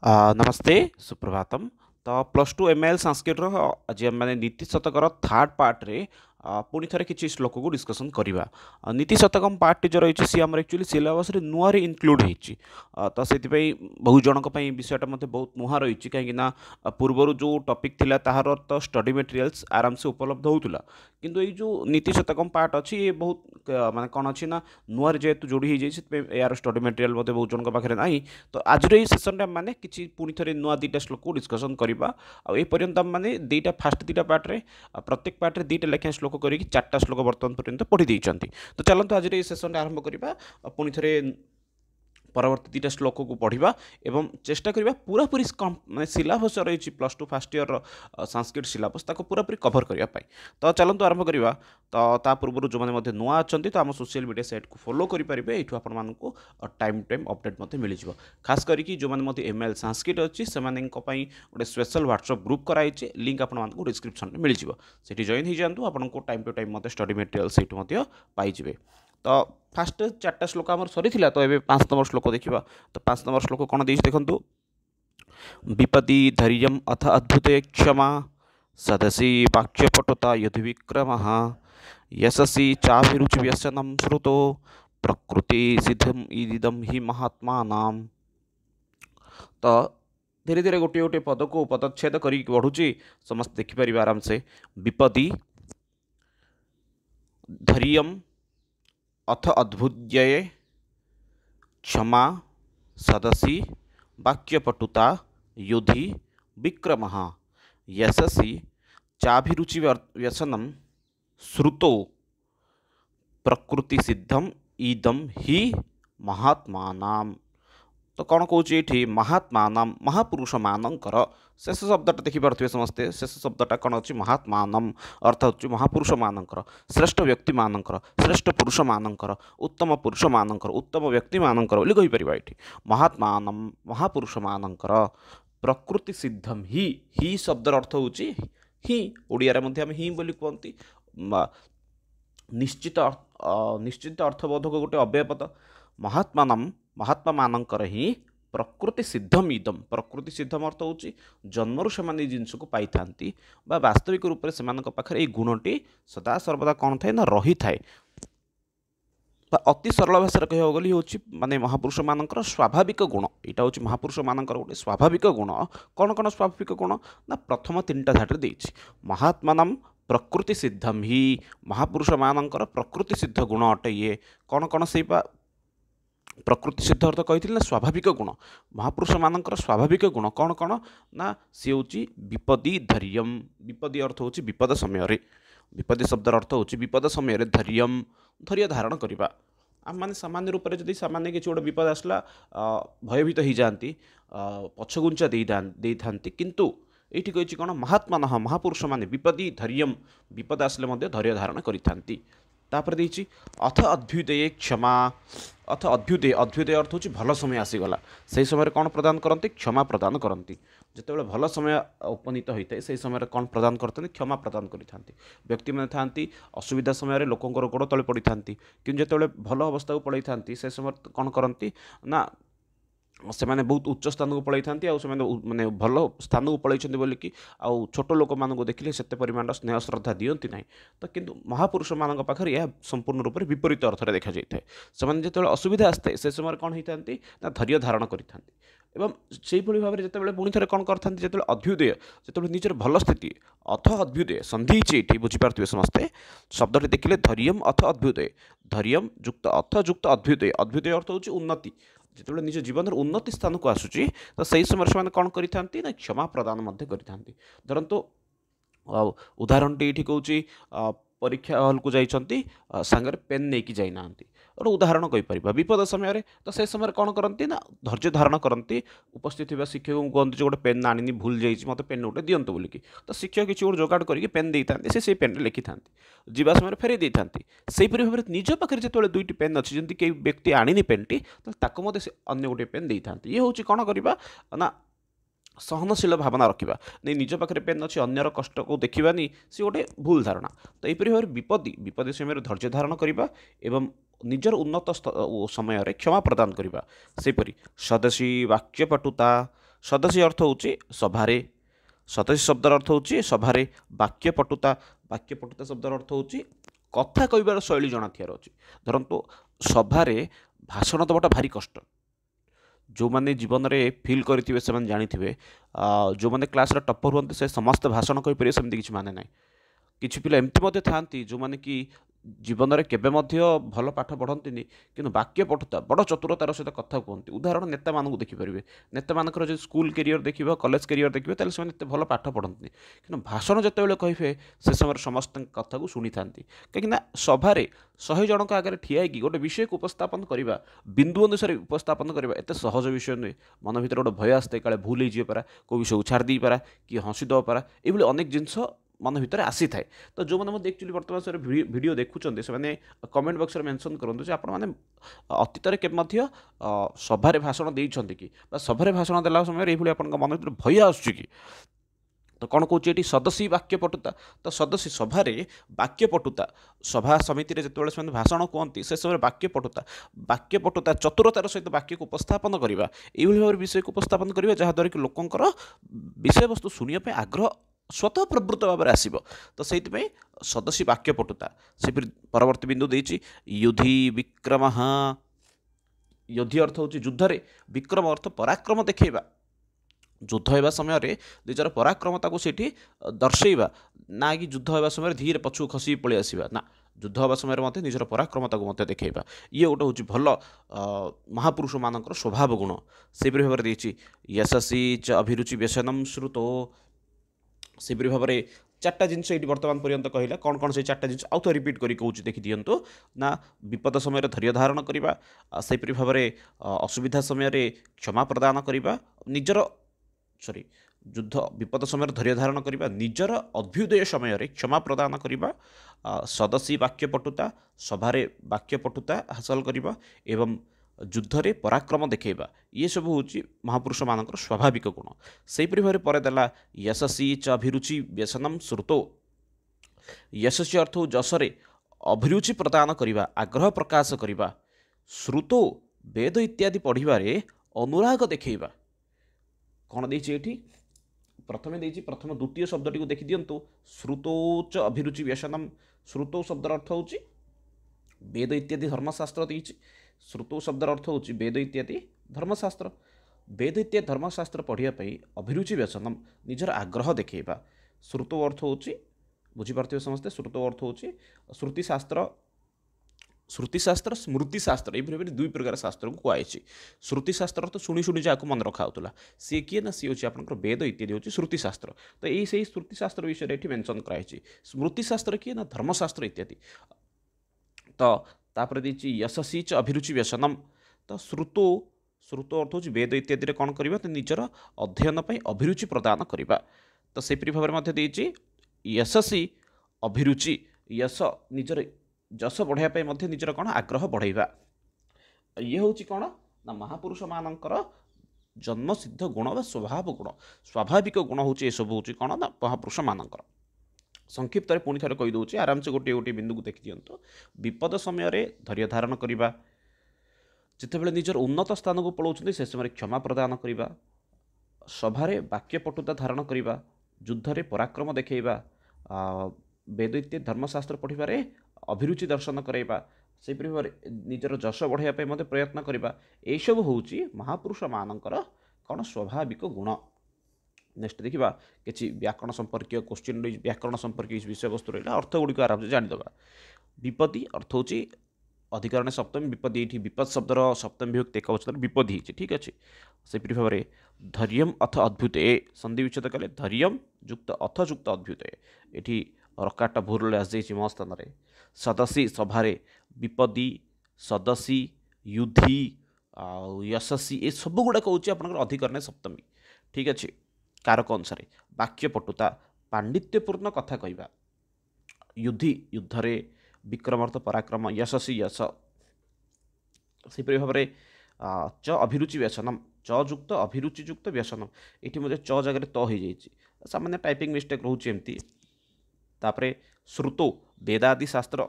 नमस्ते सुप्रभातम। तो plus two M L Sanskrit आज आम मैंने नीति शतकर थर्ड पार्ट रे पुणी थे किसी श्लोक को डिस्कसन करवा। नीति शतकम पार्ट जो रही सी आम एक्चुअली सिलेबस नुआ इनक्लूड होती। तो से बहुत जनक विषयटा मत बहुत नुआ रही कहीं पूर्वर जो टॉपिक थिला ताहार तो स्टडी मटेरियल्स आराम से उपलब्ध होता किंतु ये जो नीति शतकम पार्ट अच्छी ये बहुत माने कौन अच्छी ना नुआ जेहेतु जोड़ी यार स्टडी मटेरियल मत बहुत जनक पाखे ना। तो आज सेसन मैंने किसी पुणी थे नुआ दुटा श्लोक को डिस्कसन करवा। आपर्यंत आम मैंने दुटा फास्ट दुटा पार्ट्रे प्रत्येक पार्ट्रे दुटा लेखा श्लोक करके चार्टा श्लोक बर्तमान पर्यंत पढ़ी देइछन्ति। तो चलते आज सेसन आरंभ करवा पुणी थे परवर्ती दुटा श्लोक को पढ़ा एवं चेष्टा करवा पूरा पूरी मैं सिलेबस रही plus two fast year Sanskrit syllabus ताको पूरा पूरी कभर करने। तो चलते आरंभ करवा। तो पूर्व जो मैंने नुआ अच्छा तो आम सोशल मीडिया साइट को फॉलो करेंगे ये आपको टाइम टाइम अपडेट मिल जाए। खास करके जो मैंने एम एल संस्कृत अच्छी से गोटे स्पेशल व्हाट्सएप ग्रुप कराई लिंक आपको डिस्क्रिप्शन में मिल जाए। से जॉइन हो जातु आपको टाइम टू टाइम मत स्टडी मटेरियल से पाइबे। तो फास्ट चार्टा श्लोक आम सरी तो ये 5 नंबर श्लोक देखा। तो 5 नंबर श्लोक कौन दे देखु विपदी धैर्यम अथ अद्भुत क्षमा सदसी वाक्यपटुता युधि विक्रम यशसी चाभिरुचि व्यसनम श्रुतो प्रकृति सिद्धम ईदम ही महात्मा नाम। तो धीरे धीरे गोटे गोटे पद को पदच्छेद कर बढ़ुची समस्त देखिपर आराम से। विपदी धैर्यम अथ अद्भुत्य क्षमा सदसी वाक्यपटुता युधि विक्रम यशसी चाभिरुचि व्यसनम श्रुतो प्रकृति सिद्धम ईदम ही महात्मा नाम। तो कौन कौन ये महात्मा नाम महापुरुष मानकर शेष शब्दटा देखिपे समस्ते। शेष शब्दटा कौन अच्छी महात्मा अर्थ हो महापुरुष मानकर श्रेष्ठ व्यक्ति मानकर श्रेष्ठ पुरुष मानकर उत्तम पुरुष मानकर उत्तम व्यक्ति मानकर बोली कहीपर ये महात्मा महापुरुष मानकर प्रकृति सिद्धम ही शब्दर अर्थ हो ही ओडिया आम ही बोली कहती निश्चित निश्चित अर्थबोधक गोटे अव्ययपद महात्मा मानकर ही प्रकृति सिद्धम इदम। प्रकृति सिद्धम अर्थ हो जन्मरू से जिनस को पाई था वास्तविक रूप से पाखे ये गुणटी सदा सर्वदा कौन थाए ना रही थाए। अति सरल भाषा कह गली हूँ माने महापुरुष मानकर स्वाभाविक गुण यहाँ हूँ महापुरुष मानकर गोटे स्वाभाविक गुण। कौन कौन स्वाभाविक गुण ना प्रथम 3टा धाटे देछि महात्मा प्रकृति सिद्धम ही महापुरुष मानकर प्रकृति सिद्ध गुण अटे ये कौन कौन से प्रकृति सिद्ध अर्थ कही ना स्वाभाविक गुण महापुरुष मानकर स्वाभाविक गुण कौन कौन ना सी हूँ विपदी धैर्यम। विपदी अर्थ हो विपद समय विपदी शब्दर अर्थ हो विपद समय धैर्यम धैर्य धारण करवा। आम मैंने सामान्य रूप से जब सामान्य किसी गोटे विपद आसला भयभीत हो जाती पछगुंचा दे था किंतु ये कही कौन महात्मा महापुरुष माने विपदी धैर्यम विपद आसले धैर्य धारण करिथांती। तापर देछि अथ अभ्युदय क्षमा। अथ अभ्युदय अभ्युदय अर्थ हो भल समय आसीगला से समय कौन प्रदान करती क्षमा प्रदान करती। जिते भल समय उपनीत होता है से समय कौन प्रदान करते क्षमा प्रदान करते व्यक्ति मैंने था असुविधा समय लोकंर गोड़ तले पड़ी था कि जो भल अवस्था को पड़े था से समय कौन करती ना से मैंने बहुत उच्च स्थान को पलि था माने भल स्थान को पलि बोलिकी आउ छोट लोक मानक देखिले से परिमाण स्नेह श्रद्धा दियंती ना। तो किंतु महापुरुष मान पाखे यह संपूर्ण रूप से विपरीत अर्थ में देखा जाए से जो असुविधा आसता है से समय कौन होता ना धैर्य धारण करते एवं से भाव में जिते पुणी थे कौन करते जो अभ्युदय जो निजर भल स्थिति अथ अभ्युदय संधि ये बुझीपारे समस्ते शब्दटी देखिले धैर्यम अथ अभ्युदय धैर्यम युक्त अथ युक्त अभ्युदय अभ्युदय अर्थ हो उन्नति जो निज जीवन उन्नति स्थान को आसूची तो सही समय से कौन करते ना क्षमा प्रदान करते। धरतु उदाहरणटी ये कौन परीक्षा हल को जाइछंती सांगे पेन नहीं कि जाइना गोटे उदाहरण कहीपर विपद समय तो से समय कौन करती ना धैर्य धारण करती उपस्थित शिक्षक को कहते गोटे पेन आनी भूल जाइए मत पेन गोटे दिंतु बोलिकी तो शिक्षक किसी गोटे जोगाड़ करके पेन दे था से पेन लिखि था जीवा समय फेरई दे था सेहीपरि भाव में निज पाखे जो दुईटी पेन अच्छी जमी कई व्यक्ति आनी पेनटी तो अन्य गोटे पेन दे था ये हूँ कौन करवा ना सहनशील भावना रखा नहीं निज पाखे पेन अच्छी अन्यर कष्ट को देखानी सी गोटे भूल धारणा। तो यहपरि भाव में विपदी समय धैर्य धारण करवा एवं निजर उन्नत समय क्षमा प्रदान करवा। सेपरि सदसी वाक्यपटुता सदसी अर्थ होची सभारे सदस्य शब्दर अर्थ होची सभारे वाक्यपटुता शब्दर अर्थ होची कथा कहबार शैली जଣା थियार अछि धरंतु सभारे भाषण देवाटा भारी कष्ट जो माने जीवन में फिल करेंगे से जानी जो माने क्लास टपर हुए से समस्त भाषण कहीपर सेमती किसी माने ना किसी पिला एमती था जो माने कि जीवन में केवे भल पाठ पढ़ती कि वाक्य पटुता बड़ चतुरतार सहित कथा कहते उदाहरण नेता मानक देखिपारे नेता मानकर जो स्कूल कैरियर देखिए कॉलेज कैरियर देखिए ताले से एत भल पाठ पढ़ती कि भाषण जिते कहे से समय समस्त कथा को शुणी था कहीं सभार 100 जनक आगे ठिया होगी गोटे विषय को उपस्थापन करवा बिंदु अनुसार उपस्थापन करवा एत सहज विषय नुहे मन भर गोटे भय आसते काले भूल हो पारा को विषय को छाड़ी पारा कि हसीद पारा ये अनेक जिनस मन भितर आसी थाए तो जो मैंने एक्चुअली बर्तमान सर वीडियो देखुं से कमेंट बॉक्स में मेंशन करूँ जो आप अतीत के सभारे भाषण देइछन्ति कि सभारे भाषण देला समय ये आप मन भर भय आसुची कि तो कौन कौच ये सदस्य वाक्यपटुता तो सदस्य सभारे वाक्यपटुता सभा समिति जिते से भाषण कहते से समय वाक्यपटुता चतुरतार सहित वाक्य को उपस्थापन करवा ये भाव विषय को उपस्थापन करवा जहाँद्वारा कि लोकंर विषय वस्तु शुणा आग्रह स्वतः प्रवृत्त भाव में आसब तो से सदस्य वाक्यपटुता से परवर्ती बिंदु देती युधि विक्रम युद्धि अर्थ हूँ युद्ध विक्रम अर्थ पराक्रम देखा युद्ध होगा समय निजर पराक्रमता को सीठी दर्शेवा ना कि युद्ध होगा समय धीरे पछू खसी पलि आसवा ना युद्ध होगा समय निजर पराक्रमता को देखा ये गोटे हूँ भल महापुरुष मानकर स्वभाव गुण से भाव में देती यशस्वी च अभिरुचि व्यसनम श्रुतो से भाव में 4टा जिनस ये बर्तमान पर्यंत कहला कौन कौन से 4टा जिनस आउ तो रिपीट करी कहूँ देखी दिंतु ना विपद समय धैर्य धारण करवा से भाव में असुविधा समय क्षमा प्रदान करवा निजर सॉरी युद्ध विपद समय धैर्य धारण करवा निजर अभ्युदय समय क्षमा प्रदान करवा सदस्य वाक्यपटुता सभारे वाक्यपटुता हासिल करवा एवं युद्ध रे पराक्रम देखा ये सब हूँ महापुरुष मानकर स्वाभाविक गुण से भाव में परदेला यशस्वी च अभिरुचि व्यसनम श्रुतो यशस्वी अर्थ जसरे अभिरुचि प्रदान करवा आग्रह प्रकाश करवा श्रुतो वेद इत्यादि पढ़िबारे अनुराग देखा कौन देती प्रथम प्रथम द्वितीय शब्दटी को देखी दिंतु श्रुतो च अभिरुचि व्यसनम श्रुतो शब्दर अर्थ हूँ वेद इत्यादि धर्मशास्त्र देती श्रुतो शब्दर अर्थ हूँ वेद इत्यादि धर्मशास्त्र वेद इत्यादि धर्मशास्त्र पढ़ापी अभिरुचि व्यसनम निजर आग्रह देखा श्रुतो अर्थ हूँ बुझीपारे समस्ते श्रुतो अर्थ हूँ श्रुतिशास्त्र स्मृतिशास्त्र ये भाव में 2 प्रकार शास्त्र को कहुई श्रुतिशास्त्र अर्थ शुणी शुणी जहाँ मन रखा होता सी किए ना सी हूँ आप वेद इत्यादि हूँ श्रुतिशास्त्र तो यही से श्रुतिशास्त्र विषय ये मेंशन कराई स्मृतिशास्त्र किए ना धर्मशास्त्र इत्यादि तो तापर देती यशस्वी च अभिरुचि व्यसनम तो श्रुतो अर्थ हूँ वेद इत्यादि कौन करवा तो निजर अध्ययन पर अभिरुचि प्रदान करवा तो से भाव में देती यशस्वी अभिरुचि यश निजर जस बढ़ाई निजर कौन आग्रह बढ़ाइबा ये हूँ कौन ना महापुरुष मानकर जन्मसिद्ध गुण व स्वभाव गुण स्वाभाविक गुण हूँ ये सब हूँ कौन ना महापुरुष मानकर संक्षिप्त पुणी थे कहीदे आराम से गोटे गोटे बिंदु को देखी दिंतु विपद समय धैर्य धारण करवा जितेबाला निजर उन्नत स्थान को पलाउं से समय क्षमा प्रदान करवा सभारे वाक्यपटुता धारण करवा युद्ध रे पराक्रम देखा वेद इत्यादि धर्मशास्त्र पढ़िबारे अभिरुचि दर्शन करवा से भाव निजर जश बढ़ाई प्रयत्न करवा यह हूँ महापुरुष मानकर कौन स्वाभाविक गुण नेक्स्ट देखा कि व्याकरण संपर्क क्वेश्चन व्याकरण संपर्क विषय वस्तु रहा अर्थ गुड़िक आराम से जानीदे विपत्ति अर्थ हूँ अधिकरण सप्तमी विपत्ति ये विपद शब्दर सप्तमी विभक्ति एक वचन विपत्ति ठीक अच्छे से भाव में धैर्यम अथ अद्भुत संधि विच्छेद कले धैर्यम युक्त अथ युक्त अद्भुत ये रकाटा भूल आसी मो स्थान सदस्य सभारे विपदी सदस्य युद्धि यशस्वी ये सब गुड़ाक हूँ आप अधिकरण सप्तमी ठीक अच्छे कारक अनुसार वाक्यपटुता पांडित्यपूर्ण कथा कहवा युद्धि युद्ध रे विक्रम अर्थ पराक्रम यशस्वी यश से भाव में च अभिरुचि व्यसनम च युक्त अभिरुचि युक्त व्यसनम ये मुझे च जगह तो हो जाए सामान्य टाइपिंग मिस्टेक रोचे एमती तापरे श्रुतो वेदादि शास्त्र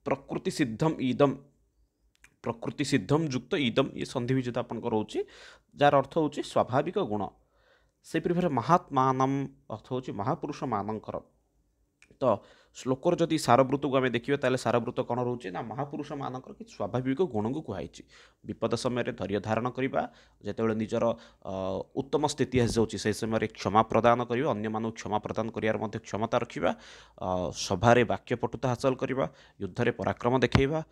प्रकृति सिद्धम इदम प्रकृति सिद्धम युक्त इदम ये संधि विच्छेद आपंकर रोचे जार अर्थ होची स्वाभाविक गुण से महात्मानम अर्थ होची महापुरुष मानकर तो श्लोकर जदि सारवृत को आम देखिए ताले सारवृत कौन रोचे ना महापुरुष मानकर कि स्वाभाविक गुण को कहुई विपद समय धैर्य धारण करवा जिते निजर उत्तम स्थिति आसी से समय क्षमा प्रदान करवा अन्य मानक क्षमा प्रदान कर क्षमता रखा सभारे वाक्य पटुता हासिल करवा युद्ध में पराक्रम देखा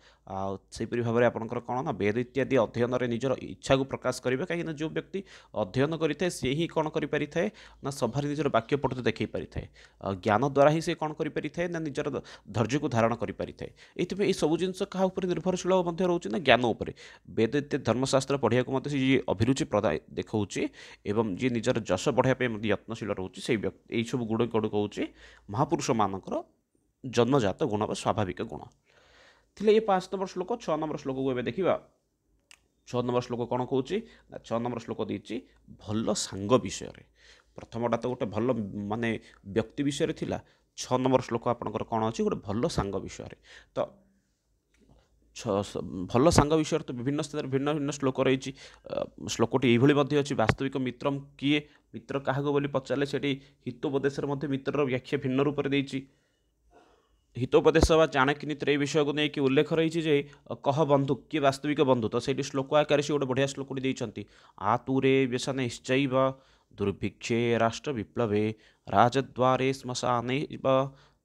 सेपरी भाव में आपंकर कौन ना वेद इत्यादि अध्ययन में निजर इच्छा को प्रकाश करेंगे कहीं जो व्यक्ति अध्ययन करें सी ही कौन करें ना सभार निजर वाक्य पटुता देखी पारि थाए ज्ञान द्वारा ही से कौन करें ना निजर धैर्य को धारण करें ये सब जिनस क्या निर्भरशील रोचे ना ज्ञान उपर वेद इत्यादि धर्मशास्त्र पढ़िया को ये अभिरुचि प्रदान देखा एवं जी निजर जश बढ़ाई यत्नशील रोचे से यही सब गुण गुड़ कहे महापुरुष मानकर जन्मजात गुण व स्वाभाविक गुण थिले ये 5 नंबर श्लोक 6 नंबर श्लोक को एबे देखिबा 6 नंबर श्लोक कौन कहूँ 6 नंबर श्लोक देछि भल सांग विषय प्रथमटा तो गोटे भल माने व्यक्ति विषय थिला 6 नंबर श्लोक आपनकर कौन अच्छी गोटे भल सांग विषय तो भल सांग विषय तो विभिन्न स्थित भिन्न भिन्न श्लोक रही श्लोकटी यही अच्छी वास्तविक मित्रम किए मित्र क्या बोली पचारे से हितोपदेश मित्रर व्याख्या भिन्न रूप से हितोपदेश व चाणक्य नीतिर विषय को लेकिन उल्लेख रही है कह बंधु किए वास्तविक बंधु तो से श्लोक आकार से गोटे बढ़िया श्लोकटी देती आतुरे व्यसनैश्चैव दुर्भिक्षे राष्ट्र विप्लवे राजद्वारे श्मशाने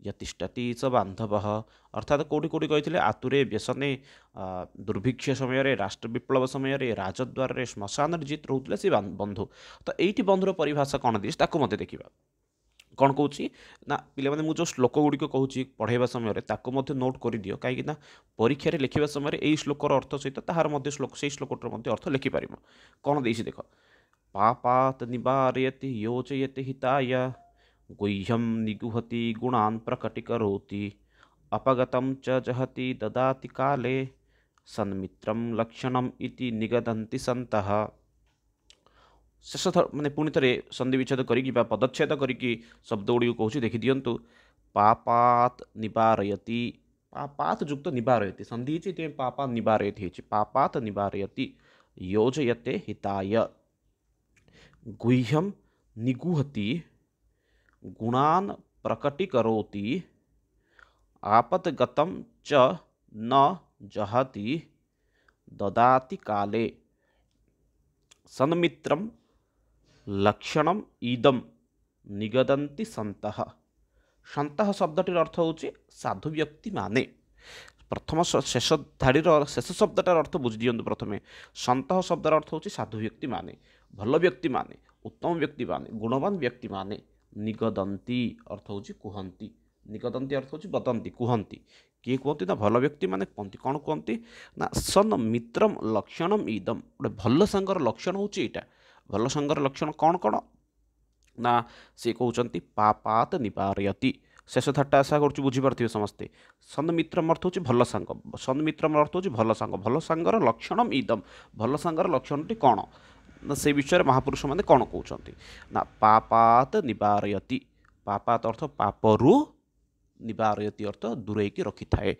यतिष्ठति च बांधव अर्थात कौटी कौटी कही आतुरे व्यसने दुर्भिक्ष समय राष्ट्र विप्लव समय राजद्वार श्मशान जीत रोते से बंधु तो ये बंधुर परिभाषा कौन दी मत देखा कौन कौची ना पे मुझे श्लोक गुड़िक कहूँ पढ़ाइबा समय नोट कर दियो कहीं परीक्षा लिखा समय यही श्लोकर अर्थ सहित तार श्लोक से श्लोकटर अर्थ लिखिपार कौन देसी देख पापात निवारयति योजयति हिताय गुह्यम निगुहति गुणान् प्रकटीकरोति अपगतं च जहति ददाति काले सन्मित्रं लक्षणम् इति निगदन्ति सन्तः शेष माने पुणी थे संधि विच्छेद करी पदच्छेद करी शब्द गुड़ी कहूँ देखी दिंतु पापात निवारयति पापात युक्त निवारयति संधि पापा निवारयति पापात निवारयति योजयते हिताय गुह्यम निगुहति गुणान् प्रकटीकरोति आपतगतं च न जहति ददाति काले सन्मित्रं लक्षणम इदम निगदन्ति सन्तः सन्तः शब्दटीर अर्थ होची साधु व्यक्ति माने प्रथम शेष धाड़ीर शेष शब्दटार अर्थ बुझी दियंतु प्रथमे सन्तः शब्दर अर्थ होची साधु व्यक्ति माने भल व्यक्ति माने उत्तम व्यक्ति माने गुणवान व्यक्ति माने निगदन्ति अर्थ होची कुहंती निगदन्ति अर्थ होची बदंती कुहंती किए कहती ना भल व्यक्ति माने कहती कौन कहती ना सन मित्रम लक्षणम इदम गोटे भल सांगर लक्षण होची एटा भल सांगर लक्षण कौन कौन ना सी कहते पापात निवारयति शेष थाटा आशा कर बुझीपारे समस्ते सन्मित्रम अर्थ होची भल सांग सन्मित्रम अर्थ होची भल सांगर लक्षणम इदम भल सांगर लक्षणटी कौन ना से विषय महापुरुष मैंने कौन कहते ना पापात निवारयति पापात अर्थ पापरु निवारयति अर्थ दूरेकी रखि थाए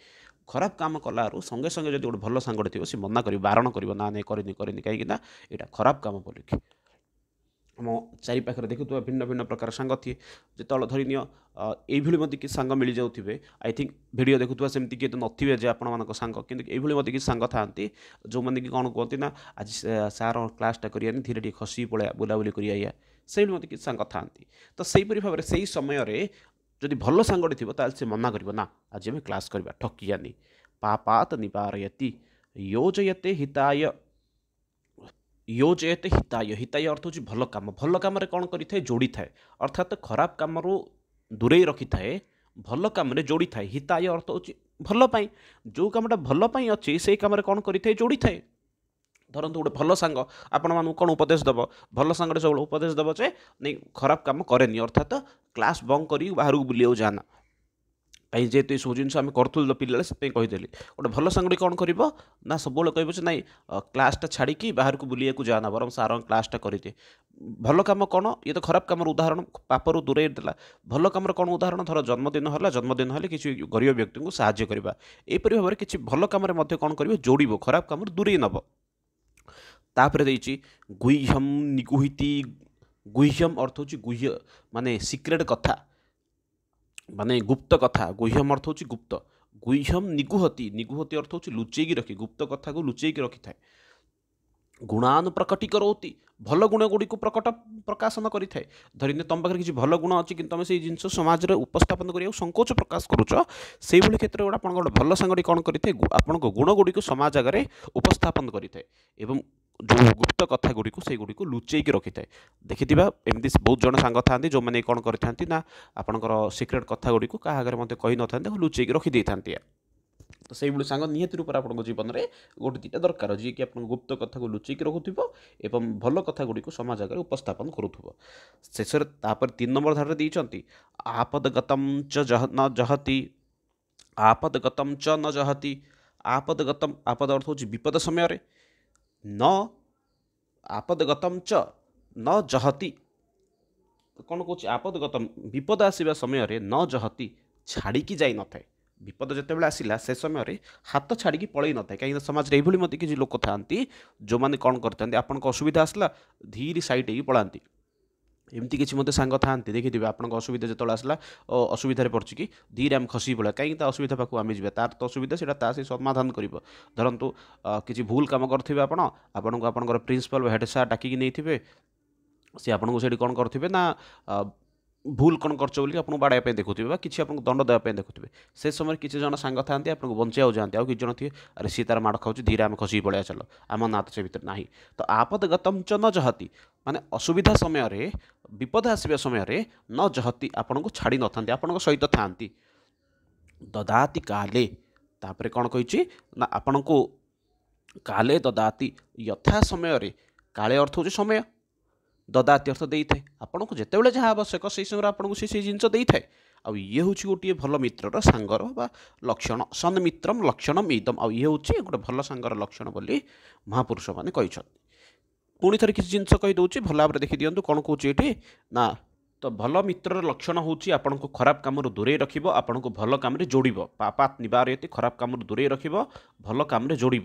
खराब काम कलारू संगे संगे जब गोटे भल सांगटे थी सी मना कर बारण कर ना नहीं करनी करनी कहीं यहाँ खराब काम बोलिकी आम चारिपाखे देखुवा भिन्न भिन्न प्रकार सांग थी जो धरी नि ये मत कि सांग मिल जाऊे आई थिंक भिडियो देखुवा सेमती किए तो नथिबे जे आपण सांग कि मत कि सांग था जो मैंने कि कौन कहती ना आज सार क्लासटा करिया धीरे धीरे खसी पड़ा बुलाबुली करिया से मत कि सांग था तो सहीपरी भाव में से समय जदि भल सांगटे थी ताल से मना कर ना आज आम क्लास करवा ठकियानी पापात निवारयति योजयते हिताय योजयते हिताय हिताय अर्थ होची भल काम कौन करें जोड़ी थाए अर्थात खराब कम दूरे रखि थाए भल कम जोड़ी थाए हिताय अर्थ होची भल पाई जो कमटा भल पाई अच्छी से कम कौन करें जोड़ी थाए धरतु गोटे भल सांग आपण मानू कौन उपदेश दब भल सांगे सब उपदेश दब जे नहीं खराब काम कैनि अर्थात क्लास बंक कर बाहर को बुलाव जाना कहीं जेहेतु सब जिन आम करूँ पिला से कहीदेली गोटे भल सांगटी कौन कर ना सब कह ना क्लासटा छाड़ी बाहर को बुलिया जाना बर सार क्लासटा करदे भल कम कौन ये तो खराब कम उदाहरण पापर दूरे देला भल कम कौन उदाहरण धर जन्मदिन हेल्ले किसी गरीब व्यक्ति को साहाय्य करवा यहपरी भाव में किसी भल कम कौन कर जोड़ खराब कम दूरे नब तापर गुह्यम निगुहिति गुह्यम अर्थ हूँ गुह्य माने सिक्रेट कथा माने गुप्त कथा गुह्यम अर्थ हूँ गुप्त गुह्यम निगुहति निगुहति अर्थ हूँ लुचेकी रखी गुप्त कथा को लुचेकी रखि थाए गुणानु प्रकटी करोति भल गुण गुड़ी को प्रकाशन करें धरने तुम पाखे किसी भल गुण अच्छी कि तुम से जिन समाज में उपस्थापन करा संकोच प्रकाश करुच से क्षेत्र में आप गोटे भल सांगटी कौन करें आपण गुण गुड़ी को समाज आगे उपस्थापन करें एवं जो गुप्त कथा गुड़ी को से गुड़ी को लुचेकी रखि थाए देखि एमती बहुत जन सांग था जो मैंने कौन करते ना आपणकर सिक्रेट कथा गुड़ी को क्या आगे मत कही न था लुचेकी रखी था तो से सांग निहत रूप आप जीवन में गोटे दुटा दरकार जी कि आप गुप्त कथा को लुचेकी रखुव एवं भल कथा गुड़ी को समाज आगे उपस्थापन करुव शेष तापर 3 नंबर धारे देती आपदगतम च न जहति आपदगतम च न जहति आपदगतम आपद अर्थ हूँ विपद समय न आपदगतम च न जहति कौन कौन आपदगतम विपद आसवा समय न जहति छाड़ी जाई न थाए विपद जिते बड़े आसला से समय हाथ छाड़ी पलई न था कहीं समाज में ये मत किसी लोक था जो मैंने कौन करते आपन असुविधा आसला धीरे सैड हो पलांती एमती किसी मत सांग था देखिए आप असुविधा जो आसला असुविधा पड़ी कि धीरे आम खसी पड़ा कहीं असुविधा पाक आम जा तार तो असुविधा से समाधान कर धरतु किसी भूल कम करेंगे आपन को आप प्रिंसिपल हेड सार डाकिकी नहीं सी आपको से कौन करेंगे ना भूल कौन कर आपको बाड़ाई देखुए किसी आपको दंड देवाई देखुए से समय किसी जन सांग था आपको बचाया जाते आउ कि जन थे अरे सी तार माड़ खाऊँ धीरे आम खसी पड़ा चलो आम ना तो से भितर ना तो आपदगतम च न जहति माने असुविधा समय विपद आसवा समय न जहति आपन को छाड़ी न था आपण सहित था ददाति काले तापर कौन कही ना आपण को काले ददाति यथा समय काले अर्थ हो समय ददाति अर्थ दे थाए आपन को जिते जहाँ आवश्यक से समय आपको से जिनस दे थाए आउ ये हूँ गोटे भल मित्रर सांगर बा लक्षण सन्मित्रम लक्षणम इदम आउ ये हूँ गोटे भल सांगर लक्षण बोली महापुरुष मैंने कही पुणी थे किसी जिनस कहीदे भल भाव देखी दिंतु कौन कौच ये ना तो भल मित्रर लक्षण हूँ आपन को खराब कम दूरे रखिब आपन को भल कम जोड़ पापात निवारयति खराब कम दूरे रखिब भल कम जोड़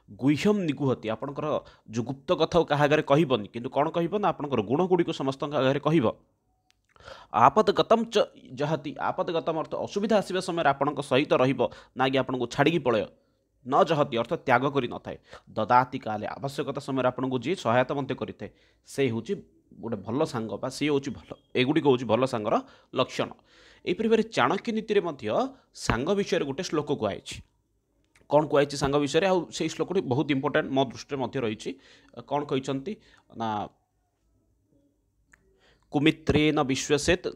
गुह्यम निगुहति आपणकर जो गुप्त कथा क्या आगे कहबनी कि कौन कह ना आपंकर गुण गुड़ी को समस्त आगे कह आपदगतम च जहति आपदगतम अर्थ असुविधा आसवा समय आपण सहित रहा कि आपको छाड़ी पलय न जहति अर्थ त्याग कर न थाए ददाति काले आवश्यकता समय आपको जी सहायता मत करें से हूँ गोटे भल सांग बा सी हूँ भल एगुड़ी हूँ भल सांगर लक्षण यहपरी भाव चाणक्य नीति में सांग विषय गोटे श्लोक कहुई कौन कहुई सांग विषय आउ से श्लोकटी बहुत इंपोर्टेंट मो दृष्टि रही कौन कहते ना कुमित्रे न विश्वसेत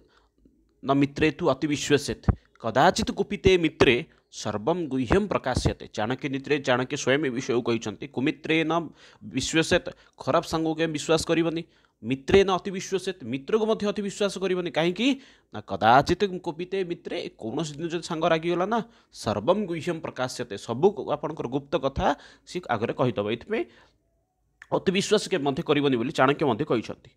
न मित्रे तु अति विश्वसेत कदाचित कुपिते मित्रे सर्वं गुह्यम प्रकाश्यते चाणक्य नीति चाणक्य स्वयं ए विषय कहते कुमित्रे न विश्वसेत खराब सांग के विश्वास करनी मित्रे न अति विश्वसेत मित्र को मध्य अति विश्वास करनी कहीं ना कदाचित कुपिते मित्रे कौन दिन जो सांग रागिगला ना सर्वं गुह्यम प्रकाश्यते सबू आपंकर गुप्त कथा सी आगे कहीदब ये अति विश्वास के मध्य करनी बोली चाणक्य कहते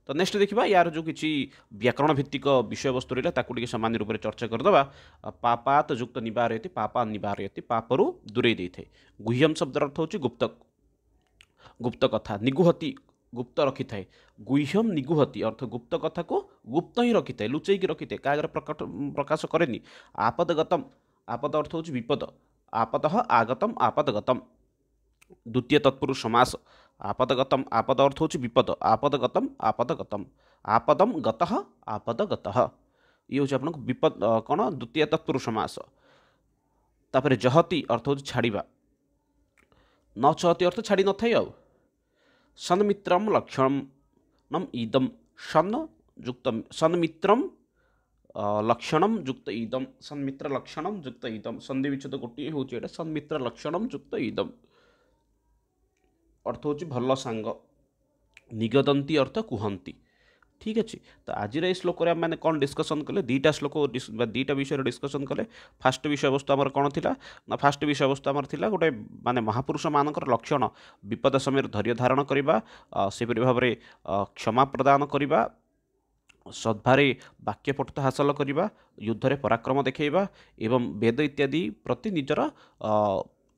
तो नेक्स्ट देखा यार जो किसी व्याकरण भित्तिक विषय वस्तु रहा ताकू सामान्य रूप से चर्चा करदे पापात युक्त निवारयति पापा निवारयति पापरू दूरे दे थे गुह्यम शब्द अर्थ हूँ गुप्त गुप्त कथा निगुहति गुप्त रखि थाए गुह्यम निगुहति अर्थ गुप्त कथा को गुप्त ही रखि थाए लुचेकी रखि थाए क्या प्रकाश करेनि आपदगतम आपद अर्थ हूँ विपद आपद आगतम आपदगतम द्वितीय तत्पुरुष समास आपदगतम आपद अर्थ हूँ विपद आपदगतम आपदगतम आपदम गतः आपदगतः ये हूँ आपको विपद कौन द्वितीय तत्पुरुष समास तापर जहति अर्थ हूँ छाड़ा न चहति अर्थ छाड़ी न थाए सन्मित्रम लक्षणम इदम सन युक्त सन्मित्रम लक्षणम युक्त इदम सन्मित्र लक्षणम युक्त इदम संधि विच्छेद गोटे हूँ सन्मित्र लक्षणम युक्त इदम अर्थ हूँ भल सांग निगदंती अर्थ कुहंती ठीक अच्छे। तो आज ये श्लोक मैंने कौन डिस्कसन कले दुईटा श्लोक दुईटा विषय डिस्कसन कले। फास्ट विषय वस्तु आमर कौन थिला ना फास्ट विषय वस्तु आमर थिला गोटे माने महापुरुष मानकर लक्षण विपद समय धैर्य धारण करवा सेपरि भाव में क्षमा प्रदान करवा सद्भारे वाक्य पटुता हासिल करवा युद्ध पराक्रम देखा एवं वेद इत्यादि प्रति निजर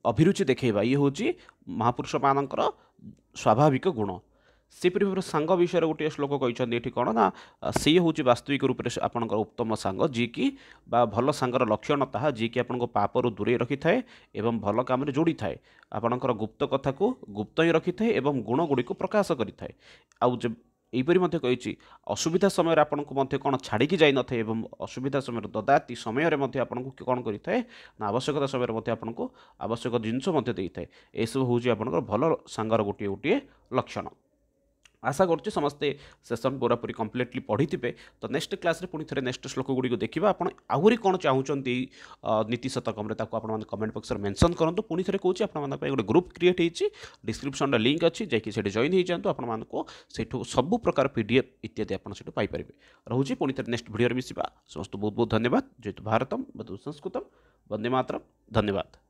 अभिरुचि देखा ये हूँ महापुरुष मानकर स्वाभाविक गुण। सेपरि भाव सांग विषय गोटे श्लोक कहते ये कौन ना सी हूँ वास्तविक रूप से आपंकर उत्तम सांग जी कि भल सांगर लक्षण ताहा जी कि आपको पापरू दूरे रखि थाए एवं भल काम जोड़ी थाए आपणकर गुप्त कथा को गुप्त ही रखि थाए एवं गुण गुड़ी को प्रकाश करिथाए। आउ यहीपरि कही असुविधा समय आपको कौन छाड़ी जाई न थे एवं असुविधा समय ददाती समय आपको कौन करें ना आवश्यकता समय आपको आवश्यक जिनस देता है। सब हूँ आपंकर भल सांगर गोटे गोटे लक्षण। आशा करुच्चे समस्ते सेसन पूरापूरी कम्प्लीटली पढ़ी थे। तो नेक्स्ट क्लास रे पुणी थे नेक्स्ट श्लोक गुड़ी देखा आप आहरी कौन चाहूँगी नीति शतकम कमेंट बॉक्स में मेंशन करूँ। पुणी थे कौन आप गोटे ग्रुप क्रिएट होती डिस्क्रिप्शन लिंक अच्छी जाकि जॉइन हो जातु आपको सब प्रकार PDF इत्यादि आप पाइपर। रोचे पुणी थे नेक्स्ट वीडियो मिसिबा। समस्त बहुत बहुत धन्यवाद। जेहेतु भारतम बधु संस्कृतम वंदे मातरम। धन्यवाद।